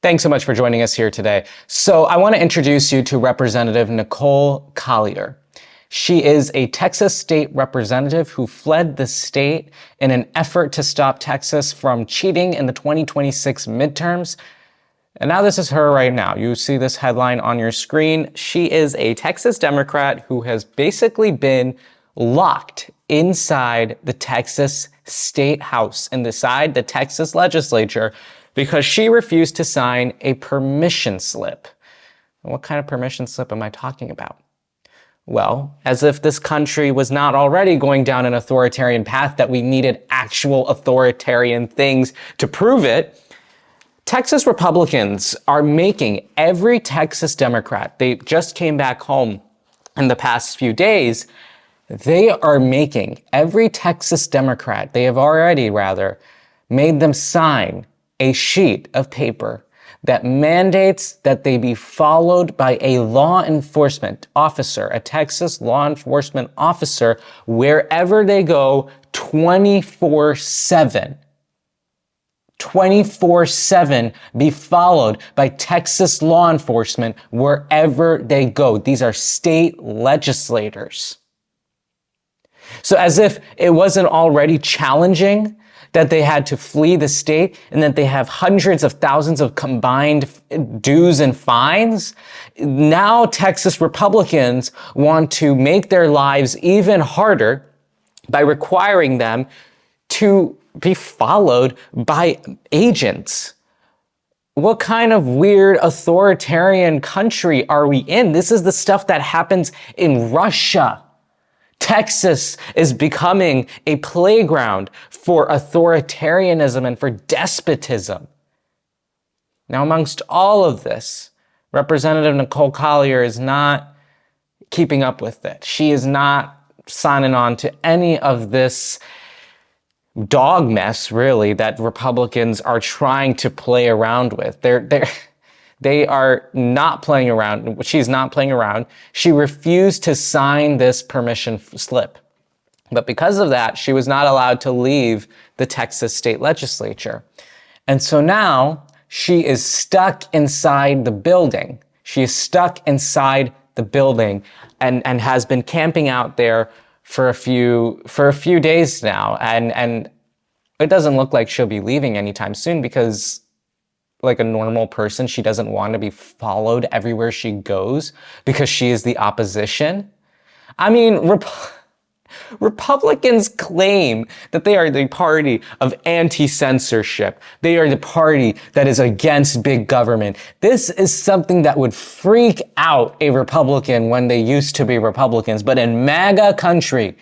Thanks so much for joining us here today. So I want to introduce you to Representative Nicole Collier. She is a Texas state representative who fled the state in an effort to stop Texas from cheating in the 2026 midterms. And now this is her right now. You see this headline on your screen. She is a Texas Democrat who has basically been locked inside the Texas State House, inside the Texas legislature, because she refused to sign a permission slip. What kind of permission slip am I talking about? Well, as if this country was not already going down an authoritarian path, that we needed actual authoritarian things to prove it, Texas Republicans are making every Texas Democrat, they just came back home in the past few days, they are making every Texas Democrat, they have already rather, made them sign a sheet of paper that mandates that they be followed by a law enforcement officer, a Texas law enforcement officer, wherever they go 24/7. 24/7 be followed by Texas law enforcement wherever they go. These are state legislators. So as if it wasn't already challenging that they had to flee the state and that they have hundreds of thousands of combined dues and fines, now Texas Republicans want to make their lives even harder by requiring them to be followed by agents. What kind of weird authoritarian country are we in? This is the stuff that happens in Russia. Texas is becoming a playground for authoritarianism and for despotism. Now, amongst all of this, Representative Nicole Collier is not keeping up with it. She is not signing on to any of this dog mess, really, that Republicans are trying to play around with. They are not playing around. She's not playing around. She refused to sign this permission slip. But because of that, she was not allowed to leave the Texas state legislature. And so now she is stuck inside the building. She is stuck inside the building and has been camping out there for a few days now. And it doesn't look like she'll be leaving anytime soon because, like a normal person, she doesn't want to be followed everywhere she goes because she is the opposition. I mean, Republicans claim that they are the party of anti-censorship. They are the party that is against big government. This is something that would freak out a Republican when they used to be Republicans. But in MAGA country,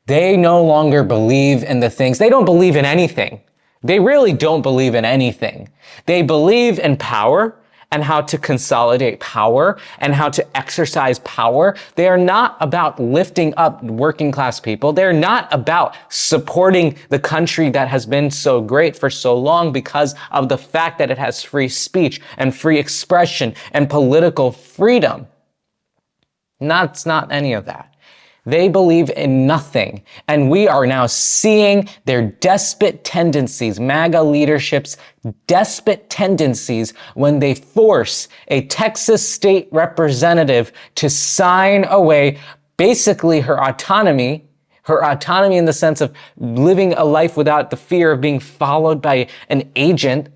they no longer believe in the things. They don't believe in anything. They really don't believe in anything. They believe in power and how to consolidate power and how to exercise power. They are not about lifting up working class people. They're not about supporting the country that has been so great for so long because of the fact that it has free speech and free expression and political freedom. It's not any of that. They believe in nothing. And we are now seeing their despot tendencies, MAGA leadership's despot tendencies when they force a Texas state representative to sign away basically her autonomy in the sense of living a life without the fear of being followed by an agent.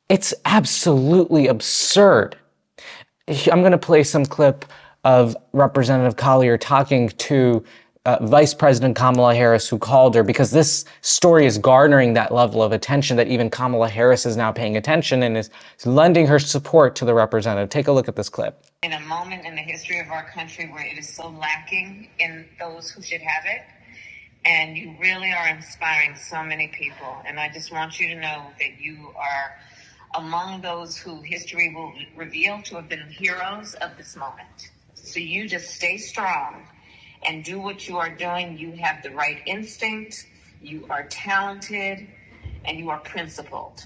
It's absolutely absurd. I'm going to play some clip of Representative Collier talking to Vice President Kamala Harris, who called her, because this story is garnering that level of attention that even Kamala Harris is now paying attention and is lending her support to the representative. Take a look at this clip. In a moment in the history of our country where it is so lacking in those who should have it, and you really are inspiring so many people. And I just want you to know that you are among those who history will reveal to have been heroes of this moment. So you just stay strong and do what you are doing. You have the right instinct, you are talented, and you are principled.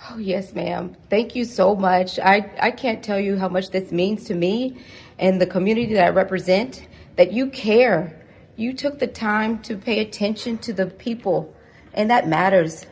Oh, yes, ma'am. Thank you so much. I can't tell you how much this means to me and the community that I represent, that you care. You took the time to pay attention to the people, and that matters.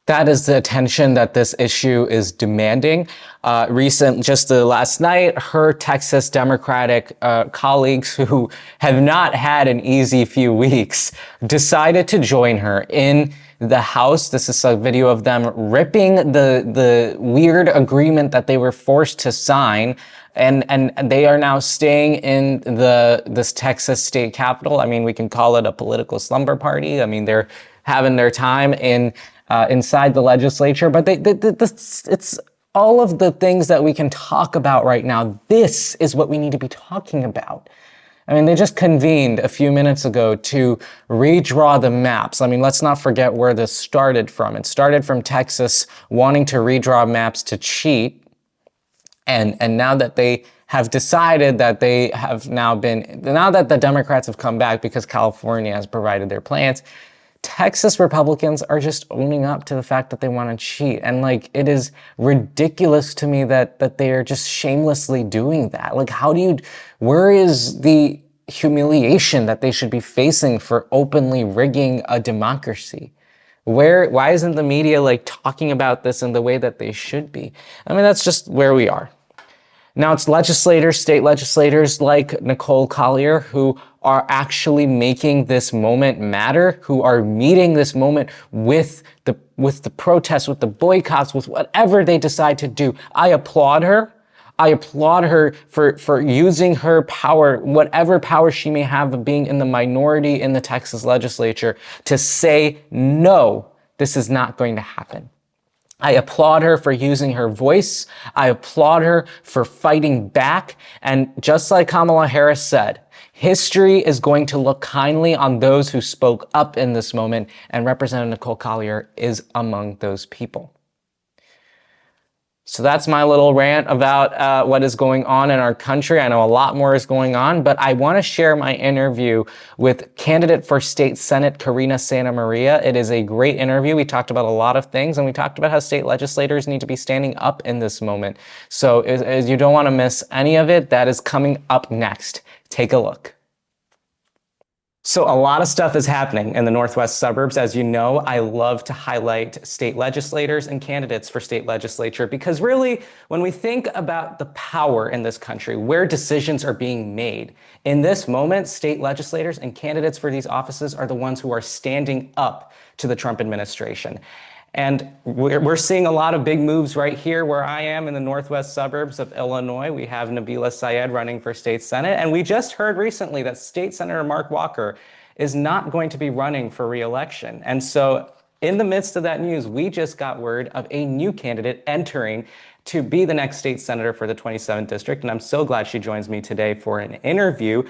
That is the attention that this issue is demanding. Just last night, her Texas Democratic colleagues who have not had an easy few weeks decided to join her in the House. This is a video of them ripping the weird agreement that they were forced to sign. And they are now staying in this Texas state capitol. I mean, we can call it a political slumber party. I mean, they're having their time inside the legislature, but it's all of the things that we can talk about right now. This is what we need to be talking about. I mean, they just convened a few minutes ago to redraw the maps. I mean, let's not forget where this started from. It started from Texas wanting to redraw maps to cheat. And now that they have decided that now that the Democrats have come back because California has provided their plans, Texas Republicans are just owning up to the fact that they want to cheat. And like, it is ridiculous to me that they are just shamelessly doing that. Like, where is the humiliation that they should be facing for openly rigging a democracy? Why isn't the media like talking about this in the way that they should be? I mean, that's just where we are. Now it's state legislators like Nicole Collier who are actually making this moment matter, who are meeting this moment with the protests, with the boycotts, with whatever they decide to do. I applaud her. I applaud her for using her power, whatever power she may have of being in the minority in the Texas legislature, to say, no, this is not going to happen. I applaud her for using her voice. I applaud her for fighting back. And just like Kamala Harris said, history is going to look kindly on those who spoke up in this moment, and Representative Nicole Collier is among those people. So that's my little rant about what is going on in our country. I know a lot more is going on, but I want to share my interview with candidate for state Senate, Karina Santamaria. It is a great interview. We talked about a lot of things, and we talked about how state legislators need to be standing up in this moment. So as you don't want to miss any of it, that is coming up next. Take a look. So a lot of stuff is happening in the Northwest suburbs. As you know, I love to highlight state legislators and candidates for state legislature because really, when we think about the power in this country, where decisions are being made, in this moment, state legislators and candidates for these offices are the ones who are standing up to the Trump administration. And we're seeing a lot of big moves right here where I am in the northwest suburbs of Illinois. We have Nabila Syed running for state senate. And we just heard recently that State Senator Mark Walker is not going to be running for re-election. And so in the midst of that news, we just got word of a new candidate entering to be the next state senator for the 27th district. And I'm so glad she joins me today for an interview.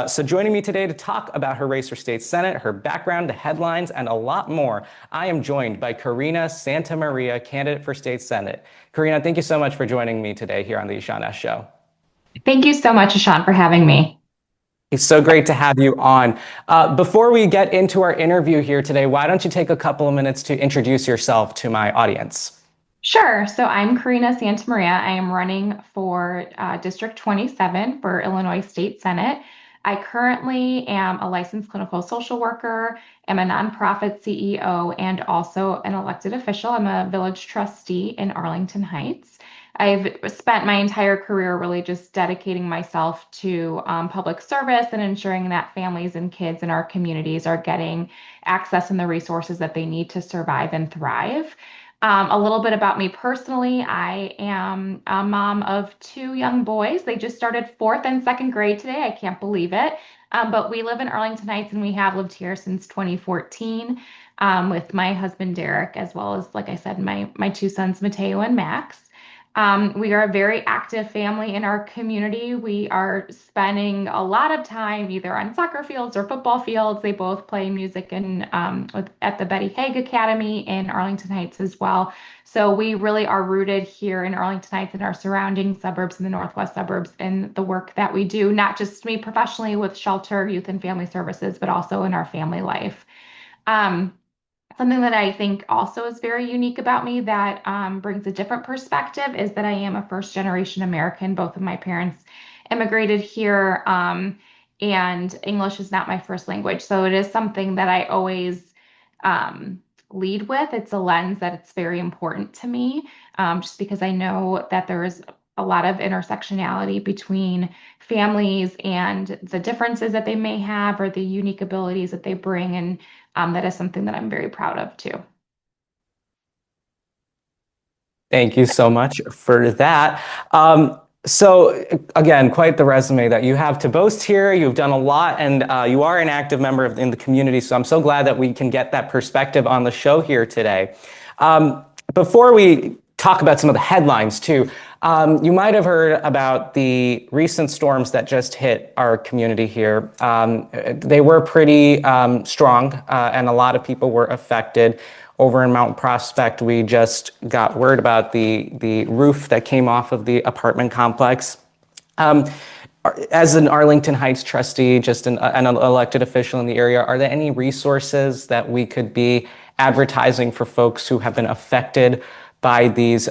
So joining me today to talk about her race for state senate, her background, the headlines, and a lot more, I am joined by Karina Santamaria, candidate for state senate. Karina, thank you so much for joining me today here on the Ishan S. Show. Thank you so much, Ishan, for having me. It's so great to have you on. Before we get into our interview here today, why don't you take a couple of minutes to introduce yourself to my audience? Sure. So I'm Karina Santamaria. I am running for District 27 for Illinois State Senate. I currently am a licensed clinical social worker, am a nonprofit CEO, and also an elected official. I'm a village trustee in Arlington Heights. I've spent my entire career really just dedicating myself to public service and ensuring that families and kids in our communities are getting access and the resources that they need to survive and thrive. A little bit about me personally, I am a mom of two young boys. They just started fourth and second grade today. I can't believe it. But we live in Arlington Heights and we have lived here since 2014 with my husband, Derek, as well as, like I said, my two sons, Mateo and Max. We are a very active family in our community. We are spending a lot of time either on soccer fields or football fields. They both play music at the Betty Haig Academy in Arlington Heights as well. So we really are rooted here in Arlington Heights and our surrounding suburbs and the northwest suburbs in the work that we do, not just me professionally with shelter, youth, and family services, but also in our family life. Something that I think also is very unique about me that brings a different perspective is that I am a first-generation American. Both of my parents immigrated here, and English is not my first language. So it is something that I always lead with. It's a lens that it's very important to me, just because I know that there is a lot of intersectionality between families and the differences that they may have or the unique abilities that they bring. And that is something that I'm very proud of too. Thank you so much for that. So again, quite the resume that you have to boast here. You've done a lot, and you are an active member in the community. So I'm so glad that we can get that perspective on the show here today. Before we talk about some of the headlines too, you might have heard about the recent storms that just hit our community here. They were pretty strong, and a lot of people were affected. Over in Mount Prospect, we just got word about the roof that came off of the apartment complex. As an Arlington Heights trustee, just an elected official in the area, are there any resources that we could be advertising for folks who have been affected by these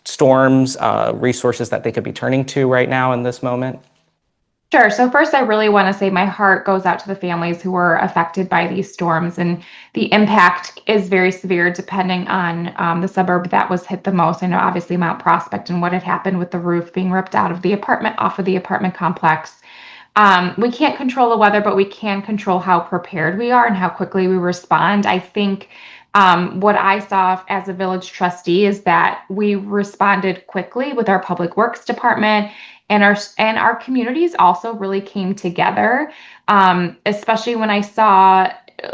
storms, resources that they could be turning to right now in this moment? Sure. So first, I really want to say my heart goes out to the families who were affected by these storms, and the impact is very severe depending on the suburb that was hit the most. I know obviously Mount Prospect and what had happened with the roof being ripped out of the apartment off of the apartment complex. We can't control the weather, but we can control how prepared we are and how quickly we respond. I think what I saw as a village trustee is that we responded quickly with our public works department, and our communities also really came together, especially when I saw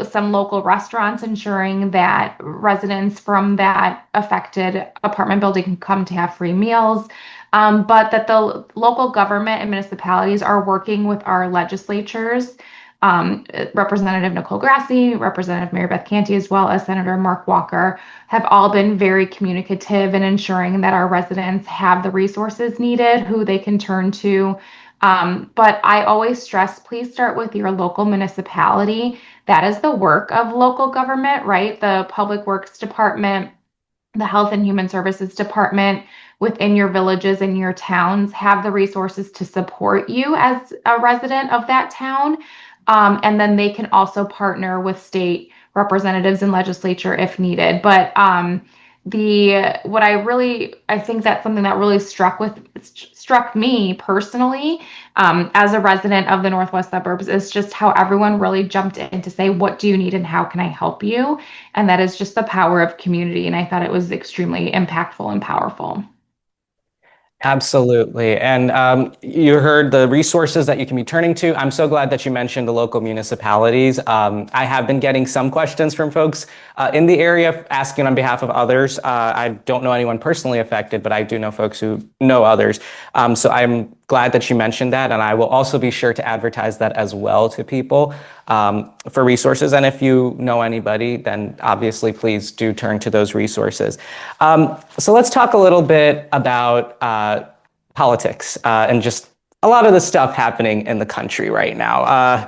some local restaurants ensuring that residents from that affected apartment building can come to have free meals. But that the local government and municipalities are working with our legislatures, Representative Nicole Grassi, Representative Mary Beth Canty, as well as Senator Mark Walker, have all been very communicative in ensuring that our residents have the resources needed, who they can turn to. But I always stress, please start with your local municipality. That is the work of local government, right? The Public Works Department, the Health and Human Services Department within your villages and your towns have the resources to support you as a resident of that town. And then they can also partner with state representatives and legislature if needed. But I think that's something that really struck me personally, as a resident of the Northwest suburbs, is just how everyone really jumped in to say, what do you need and how can I help you? And that is just the power of community. And I thought it was extremely impactful and powerful. Absolutely. And you heard the resources that you can be turning to. I'm so glad that you mentioned the local municipalities. I have been getting some questions from folks in the area asking on behalf of others. I don't know anyone personally affected, but I do know folks who know others. So I'm glad that you mentioned that. And I will also be sure to advertise that as well to people for resources. And if you know anybody, then obviously please do turn to those resources. So let's talk a little bit about politics and just a lot of the stuff happening in the country right now.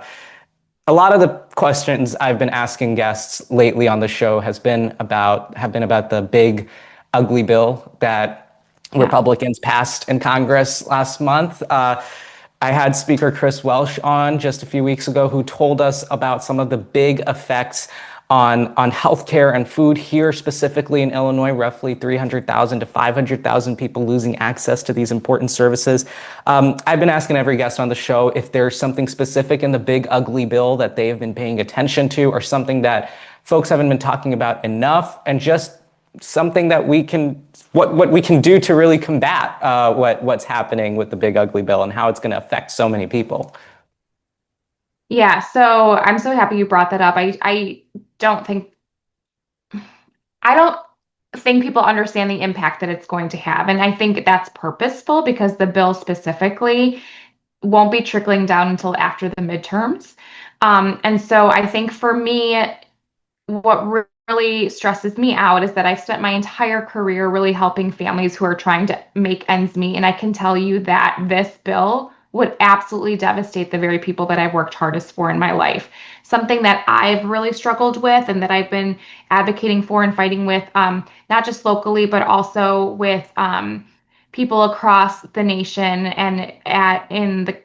A lot of the questions I've been asking guests lately on the show have been about the big, ugly bill that Republicans passed in Congress last month. I had Speaker Chris Welsh on just a few weeks ago, who told us about some of the big effects on healthcare and food here, specifically in Illinois, roughly 300,000 to 500,000 people losing access to these important services. I've been asking every guest on the show if there's something specific in the big ugly bill that they have been paying attention to, or something that folks haven't been talking about enough, and just something that what we can do to really combat what's happening with the big ugly bill and how it's going to affect so many people. Yeah, so I'm so happy you brought that up. Don't think I don't think people understand the impact that it's going to have. And I think that's purposeful because the bill specifically won't be trickling down until after the midterms. And so I think for me, what really stresses me out is that I spent my entire career really helping families who are trying to make ends meet. And I can tell you that this bill would absolutely devastate the very people that I've worked hardest for in my life. Something that I've really struggled with and that I've been advocating for and fighting with, not just locally, but also with people across the nation and in the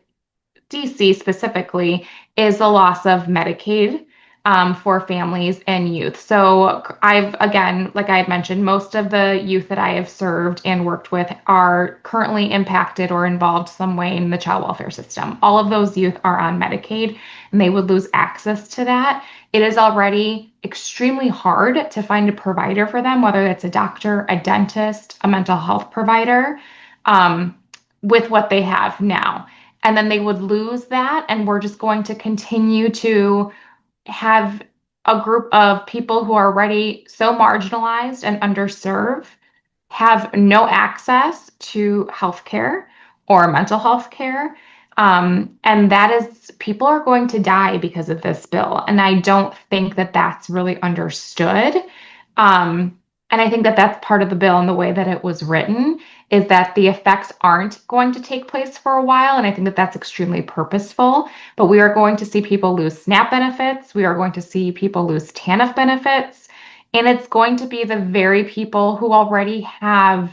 DC specifically, is the loss of Medicaid. for families and youth. So again, like I had mentioned, most of the youth that I have served and worked with are currently impacted or involved some way in the child welfare system. All of those youth are on Medicaid, and they would lose access to that. It is already extremely hard to find a provider for them, whether it's a doctor, a dentist, a mental health provider, um, with what they have now. And then they would lose that, and we're just going to continue to have a group of people who are already so marginalized and underserved have no access to healthcare or mental health care. And that is, people are going to die because of this bill. And I don't think that that's really understood. And I think that that's part of the bill and the way that it was written is that the effects aren't going to take place for a while. And I think that that's extremely purposeful. But we are going to see people lose SNAP benefits. We are going to see people lose TANF benefits. And it's going to be the very people who already have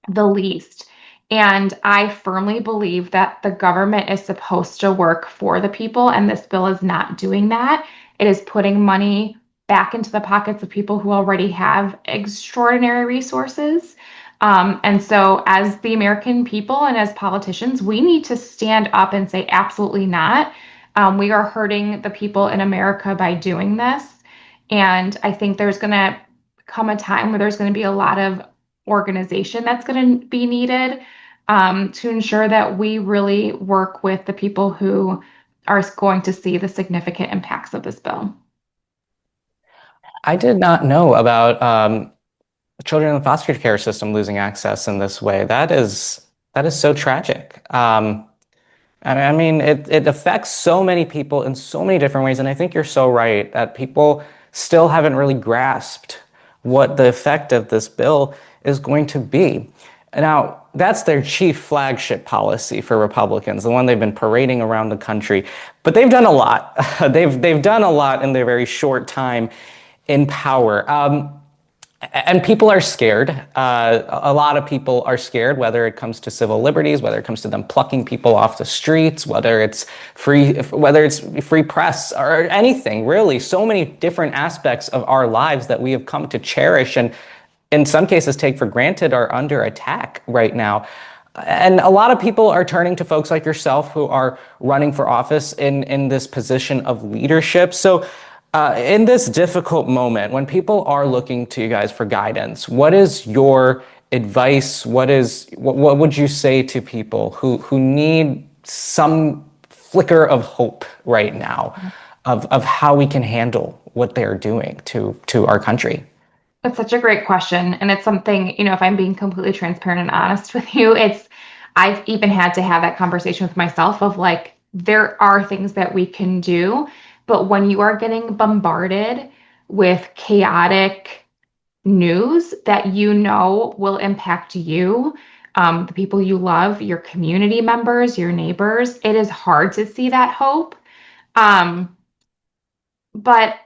the least. And I firmly believe that the government is supposed to work for the people, and this bill is not doing that. It is putting money back into the pockets of people who already have extraordinary resources. And so, as the American people and as politicians, we need to stand up and say, absolutely not. We are hurting the people in America by doing this. And I think there's going to come a time where there's going to be a lot of organization that's going to be needed to ensure that we really work with the people who are going to see the significant impacts of this bill. I did not know about children in the foster care system losing access in this way. That is so tragic. I mean, it affects so many people in so many different ways. And I think you're so right that people still haven't really grasped what the effect of this bill is going to be. Now, that's their chief flagship policy for Republicans, the one they've been parading around the country. But they've done a lot. They've done a lot in their very short time in power. And people are scared. A lot of people are scared, whether it comes to civil liberties, whether it comes to them plucking people off the streets, whether it's free press or anything, really. So many different aspects of our lives that we have come to cherish and in some cases take for granted are under attack right now. And a lot of people are turning to folks like yourself who are running for office in this position of leadership. So in this difficult moment, when people are looking to you guys for guidance, what is your advice? What would you say to people who need some flicker of hope right now of how we can handle what they're doing to our country? That's such a great question. And it's something, if I'm being completely transparent and honest with you, I've even had to have that conversation with myself of like, there are things that we can do, but when you are getting bombarded with chaotic news that will impact you, the people you love, your community members, your neighbors, it is hard to see that hope. But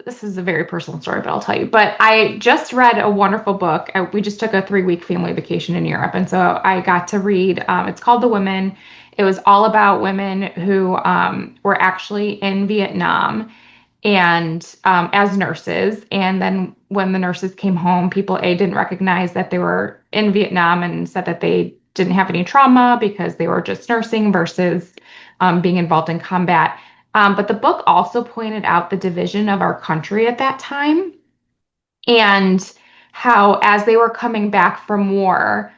this is a very personal story, but I'll tell you. But I just read a wonderful book. We just took a 3-week family vacation in Europe. And so I got to read, it's called The Women. It was all about women who were actually in Vietnam and as nurses. And then when the nurses came home, people didn't recognize that they were in Vietnam and said that they didn't have any trauma because they were just nursing versus being involved in combat. But the book also pointed out the division of our country at that time and how, as they were coming back from war,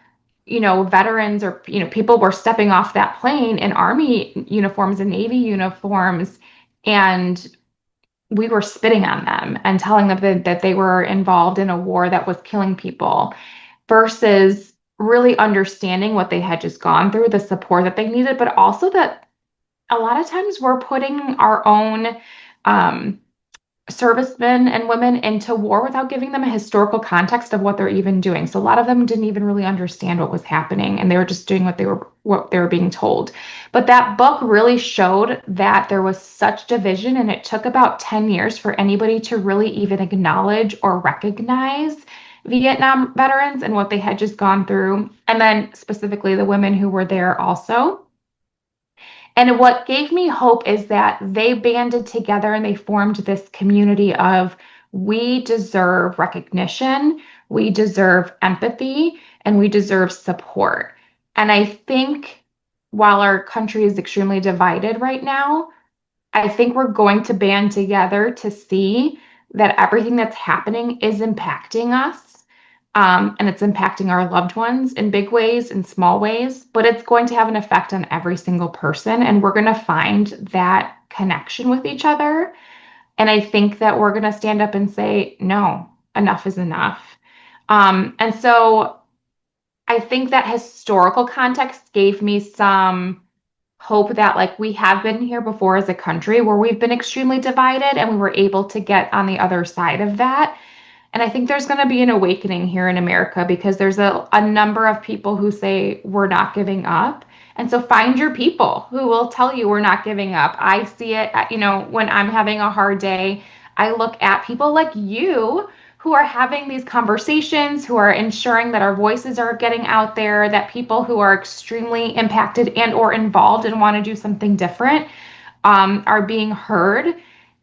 veterans or, people were stepping off that plane in Army uniforms and Navy uniforms, and we were spitting on them and telling them that they were involved in a war that was killing people versus really understanding what they had just gone through, the support that they needed, but also that a lot of times we're putting our own servicemen and women into war without giving them a historical context of what they're even doing. So a lot of them didn't even really understand what was happening, and they were just doing what they were being told. But that book really showed that there was such division, and it took about 10 years for anybody to really even acknowledge or recognize Vietnam veterans and what they had just gone through, and then specifically the women who were there also. And what gave me hope is that they banded together and they formed this community of we deserve recognition, we deserve empathy, and we deserve support. And I think while our country is extremely divided right now, I think we're going to band together to see that everything that's happening is impacting us. And it's impacting our loved ones in big ways, in small ways, but it's going to have an effect on every single person. And we're going to find that connection with each other. And I think that we're going to stand up and say, no, enough is enough. And so I think that historical context gave me some hope that like we have been here before as a country where we've been extremely divided and we were able to get on the other side of that. And I think there's going to be an awakening here in America because there's a number of people who say we're not giving up. And so find your people who will tell you we're not giving up. I see it, when I'm having a hard day, I look at people like you who are having these conversations, who are ensuring that our voices are getting out there, that people who are extremely impacted and or involved and want to do something different are being heard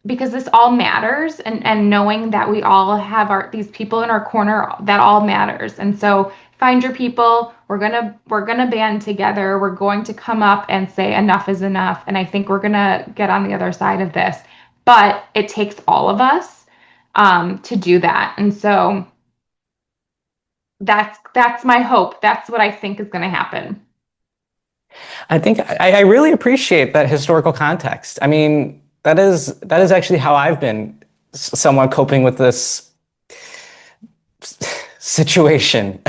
because this all matters, and knowing that we all have these people in our corner, that all matters. And so find your people. We're gonna band together. We're going to come up and say enough is enough. And I think we're gonna get on the other side of this. But it takes all of us to do that. And so that's my hope. That's what I think is going to happen. I think I really appreciate that historical context. I mean, that is actually how I've been somewhat coping with this situation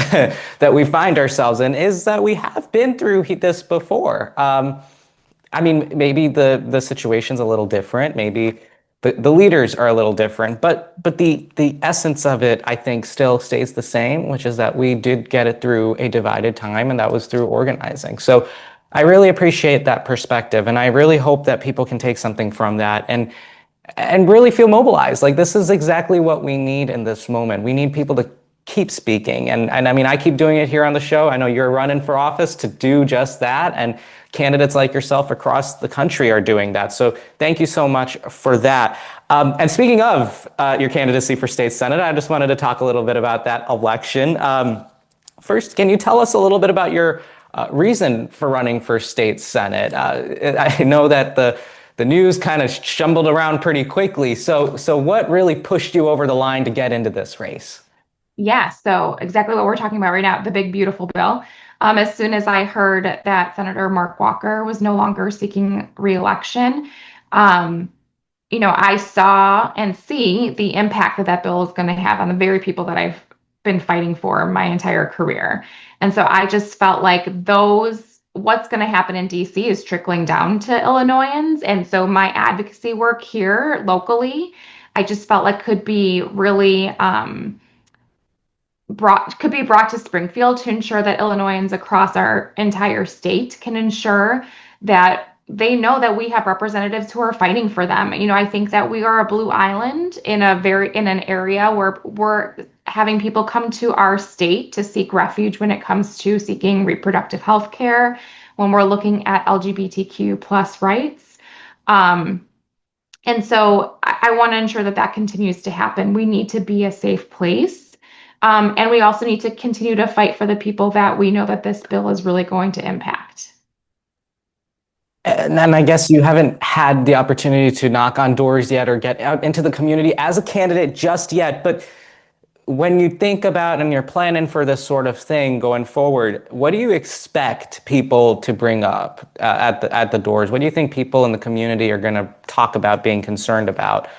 that we find ourselves in, is that we have been through this before. I mean, maybe the situation's a little different. Maybe the leaders are a little different, but the essence of it, I think, still stays the same, which is that we did get it through a divided time, and that was through organizing. So I really appreciate that perspective, and I really hope that people can take something from that and really feel mobilized. Like, this is exactly what we need in this moment. We need people to keep speaking. And I mean, I keep doing it here on the show. I know you're running for office to do just that. And candidates like yourself across the country are doing that. So thank you so much for that. And speaking of your candidacy for state senate, I just wanted to talk a little bit about that election. First, can you tell us a little bit about your reason for running for state senate? I know that the news kind of stumbled around pretty quickly. So what really pushed you over the line to get into this race? Yeah, so exactly what we're talking about right now, the big, beautiful bill. As soon as I heard that Senator Mark Walker was no longer seeking reelection, I saw and see the impact that bill is going to have on the very people that I've been fighting for my entire career. And so I just felt like what's going to happen in DC is trickling down to Illinoisans. And so my advocacy work here locally, I just felt like could be really brought to Springfield to ensure that Illinoisans across our entire state can ensure that they know that we have representatives who are fighting for them. I think that we are a blue island in an area where we're having people come to our state to seek refuge when it comes to seeking reproductive health care, when we're looking at LGBTQ plus rights. And so I want to ensure that continues to happen. We need to be a safe place. And we also need to continue to fight for the people that we know that this bill is really going to impact. And I guess you haven't had the opportunity to knock on doors yet or get out into the community as a candidate just yet. But when you think about and you're planning for this sort of thing going forward, what do you expect people to bring up at the doors? What do you think people in the community are going to talk about, being concerned about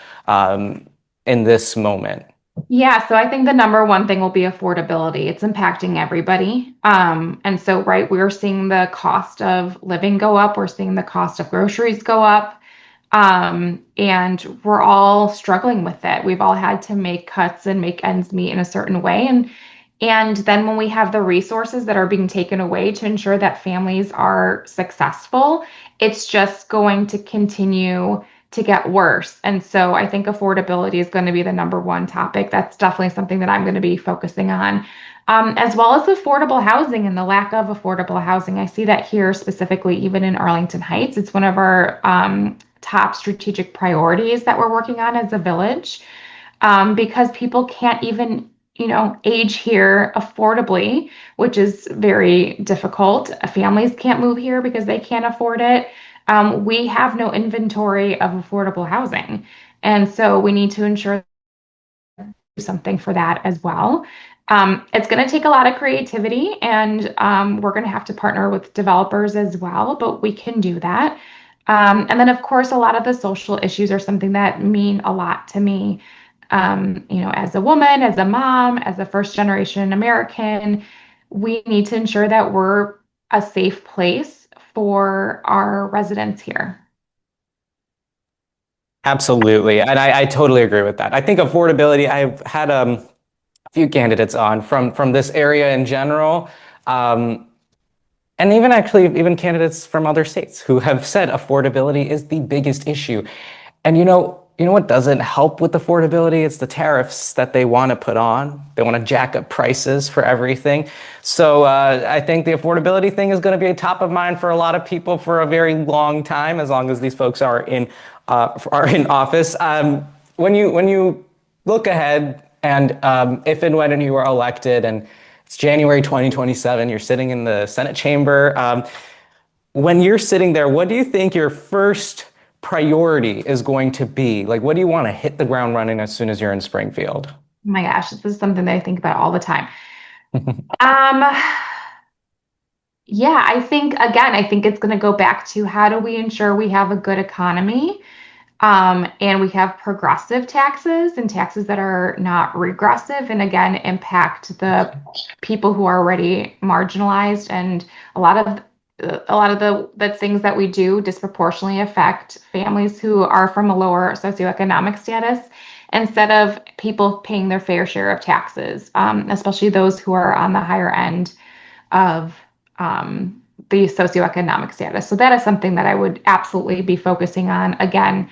in this moment? Yeah, so I think the number one thing will be affordability. It's impacting everybody. And so, right, we're seeing the cost of living go up. We're seeing the cost of groceries go up. And we're all struggling with it. We've all had to make cuts and make ends meet in a certain way. And then when we have the resources that are being taken away to ensure that families are successful, it's just going to continue to get worse. And so I think affordability is going to be the number one topic. That's definitely something that I'm going to be focusing on, as well as affordable housing and the lack of affordable housing. I see that here specifically, even in Arlington Heights. It's one of our top strategic priorities that we're working on as a village, because people can't even, age here affordably, which is very difficult. Families can't move here because they can't afford it. We have no inventory of affordable housing. And so we need to ensure something for that as well. It's going to take a lot of creativity, and we're going to have to partner with developers as well, but we can do that. And then, of course, a lot of the social issues are something that mean a lot to me. As a woman, as a mom, as a first generation American, we need to ensure that we're a safe place for our residents here. Absolutely. And I totally agree with that. I think affordability, I've had a few candidates on from this area in general. And even actually, even candidates from other states who have said affordability is the biggest issue. And you know what doesn't help with affordability? It's the tariffs that they want to put on. They want to jack up prices for everything. So I think the affordability thing is going to be top of mind for a lot of people for a very long time, as long as these folks are in office. When you look ahead, and if and when you are elected, and it's January 2027, you're sitting in the Senate chamber. When you're sitting there, what do you think your first priority is going to be? Like, what do you want to hit the ground running as soon as you're in Springfield? Oh my gosh, this is something that I think about all the time. Um, yeah, I think it's going to go back to how do we ensure we have a good economy, and we have progressive taxes and taxes that are not regressive, and again, impact the people who are already marginalized. And a lot of the things that we do disproportionately affect families who are from a lower socioeconomic status, instead of people paying their fair share of taxes, especially those who are on the higher end of the socioeconomic status. So that is something that I would absolutely be focusing on, again,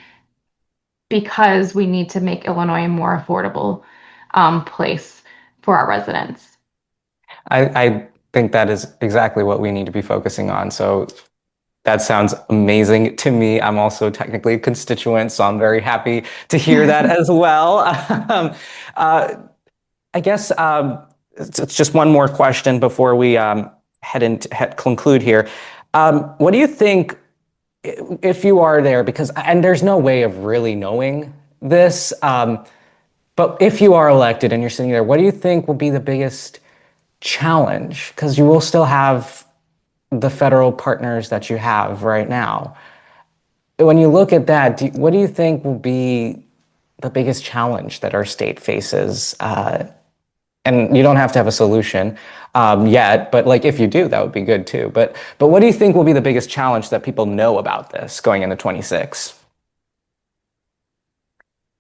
because we need to make Illinois a more affordable place for our residents. I think that is exactly what we need to be focusing on. So that sounds amazing to me. I'm also technically a constituent, so I'm very happy to hear that as well. Uh, I guess it's just one more question before we conclude here. What do you think, if you are there, and there's no way of really knowing this, but if you are elected and you're sitting there, what do you think will be the biggest challenge? Because you will still have the federal partners that you have right now. When you look at that, what do you think will be the biggest challenge that our state faces? And you don't have to have a solution yet, but like if you do, that would be good too. But what do you think will be the biggest challenge that people know about this going into 26?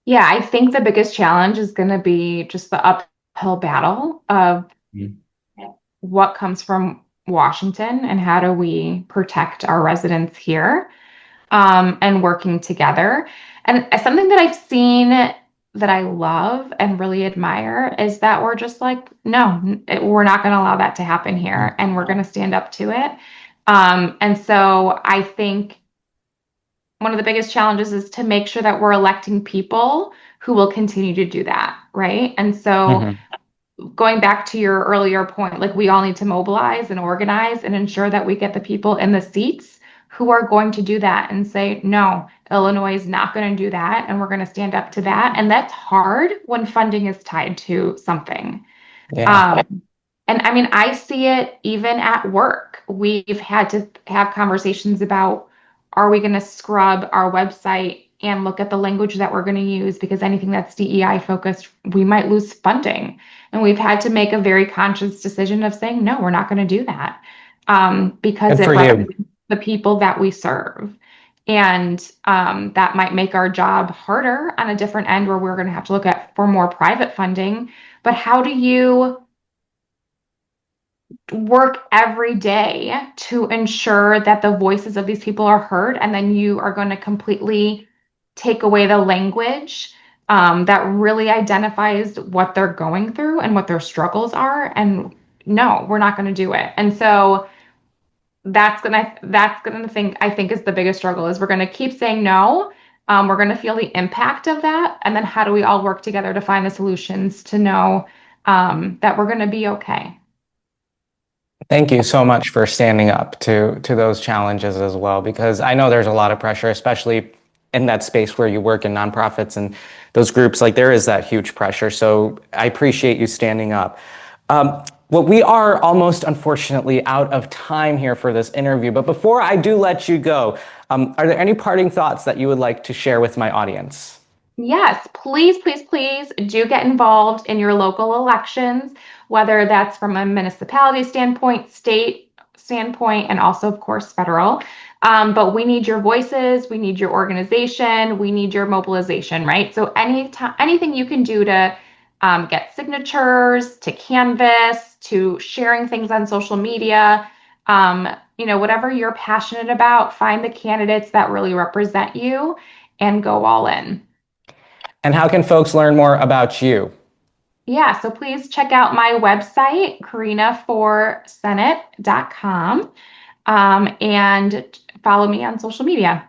Yeah, I think the biggest challenge is going to be just the uphill battle of what comes from Washington and how do we protect our residents here, and working together. And something that I've seen that I love and really admire is that we're just like, no, we're not going to allow that to happen here, and we're going to stand up to it. And so I think one of the biggest challenges is to make sure that we're electing people who will continue to do that, right? And so Mhm. going back to your earlier point, like we all need to mobilize and organize and ensure that we get the people in the seats who are going to do that and say, no, Illinois is not going to do that. And we're going to stand up to that. And that's hard when funding is tied to something. Yeah. And I mean, I see it even at work. We've had to have conversations about, are we going to scrub our website and look at the language that we're going to use? Because anything that's DEI focused, we might lose funding. And we've had to make a very conscious decision of saying, no, we're not going to do that, because Good it for you. represents the people that we serve. And that might make our job harder on a different end, where we're going to have to look at for more private funding. But how do you work every day to ensure that the voices of these people are heard, and then you are going to completely take away the language that really identifies what they're going through and what their struggles are. And no, we're not going to do it. And so I think is the biggest struggle is we're going to keep saying no. We're going to feel the impact of that. And then how do we all work together to find the solutions to know that we're going to be okay? Thank you so much for standing up to those challenges as well, because I know there's a lot of pressure, especially in that space where you work in nonprofits and those groups. Like, there is that huge pressure. So I appreciate you standing up. Well, we are almost, unfortunately, out of time here for this interview. But before I do let you go, are there any parting thoughts that you would like to share with my audience? Yes, please, please, please do get involved in your local elections, whether that's from a municipality standpoint, state standpoint, and also, of course, federal. But we need your voices, we need your organization, we need your mobilization, right? So anything you can do to get signatures, to canvass, to sharing things on social media, whatever you're passionate about, find the candidates that really represent you and go all in. And how can folks learn more about you? Yeah, so please check out my website, karinaforsenate.com, and follow me on social media.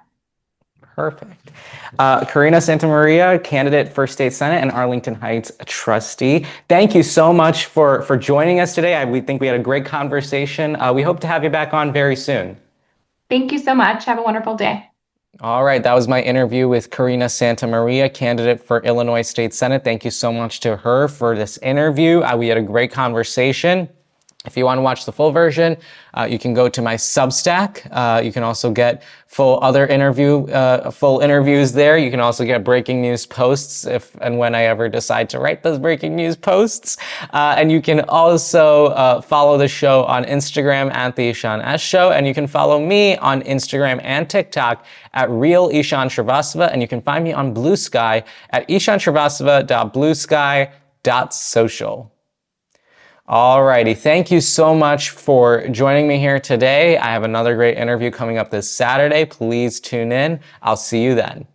Perfect. Karina Santamaria, candidate for State Senate and Arlington Heights trustee. Thank you so much for joining us today. We think we had a great conversation. We hope to have you back on very soon. Thank you so much. Have a wonderful day. All right, that was my interview with Karina Santamaria, candidate for Illinois State Senate. Thank you so much to her for this interview. We had a great conversation. If you want to watch the full version, you can go to my Substack. You can also get full interviews there. You can also get breaking news posts if and when I ever decide to write those breaking news posts. And you can also follow the show on Instagram at the Ishan S Show, and you can follow me on Instagram and TikTok at Real Ishan Shrivastava, and you can find me on Blue Sky at ishanshrivastava.bluesky.social. Alrighty, thank you so much for joining me here today. I have another great interview coming up this Saturday. Please tune in. I'll see you then.